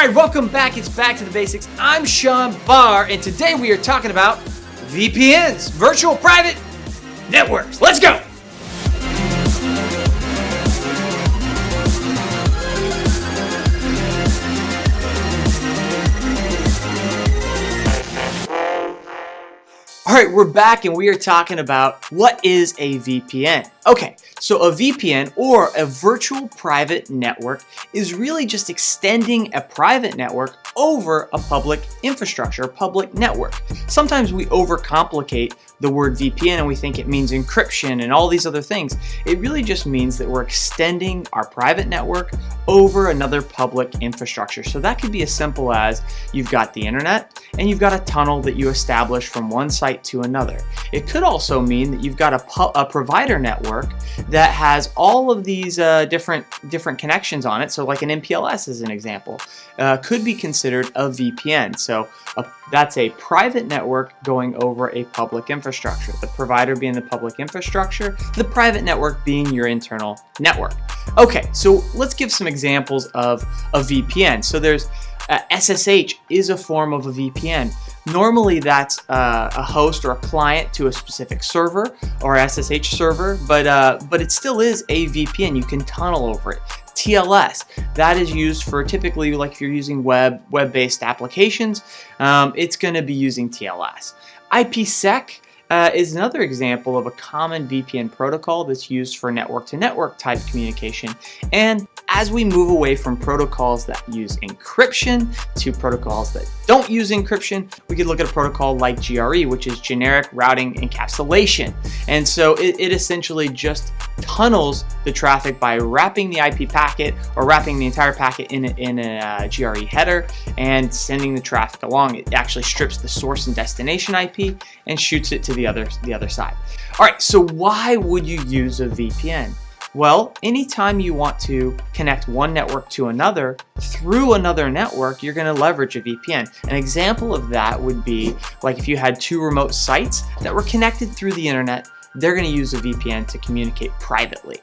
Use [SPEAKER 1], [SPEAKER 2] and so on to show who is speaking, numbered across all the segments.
[SPEAKER 1] All right, welcome back. It's Back to the Basics. I'm Sean Barr, and today we are talking about VPNs, virtual private networks. Let's go. All right, we're back and we are talking about what is a VPN. Okay, so a VPN or a virtual private network is really just extending a private network over a public infrastructure, a public network. Sometimes we overcomplicate the word VPN and we think it means encryption and all these other things. It really just means that we're extending our private network over another public infrastructure. So that could be as simple as you've got the internet and you've got a tunnel that you establish from one site to another. It could also mean that you've got a provider network that has all of these different connections on it. So like an MPLS as an example, could be considered a VPN. So that's a private network going over a public infrastructure. The provider being the public infrastructure, the private network being your internal network. Okay, so let's give some examples of a VPN. So there's SSH is a form of a VPN. Normally that's a host or a client to a specific server or SSH server, but it still is a VPN. You can tunnel over it. TLS, that is used for typically like if you're using web-based applications, it's going to be using TLS. IPSec is another example of a common VPN protocol that's used for network-to-network type communication. And as we move away from protocols that use encryption to protocols that don't use encryption, we could look at a protocol like GRE, which is Generic Routing Encapsulation. And so it essentially just tunnels the traffic by wrapping the IP packet or wrapping the entire packet in a GRE header and sending the traffic along. It actually strips the source and destination IP and shoots it to the other side. All right, so why would you use a VPN? Well, anytime you want to connect one network to another through another network, you're going to leverage a VPN. An example of that would be like if you had two remote sites that were connected through the internet, they're going to use a VPN to communicate privately.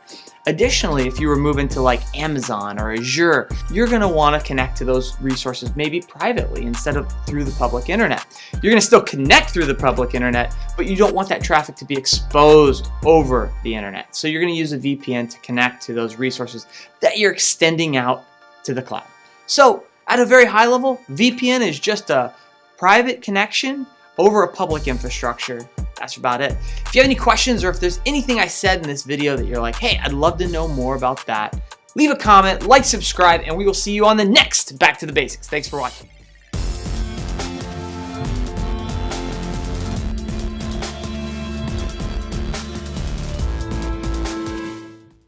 [SPEAKER 1] Additionally, if you were moving to like Amazon or Azure, you're going to want to connect to those resources maybe privately instead of through the public internet. You're going to still connect through the public internet, but you don't want that traffic to be exposed over the internet. So you're going to use a VPN to connect to those resources that you're extending out to the cloud. So at a very high level, VPN is just a private connection over a public infrastructure. That's about it. If you have any questions or if there's anything I said in this video that you're like, hey, I'd love to know more about that, leave a comment, like, subscribe, and we will see you on the next Back to the Basics. Thanks for watching.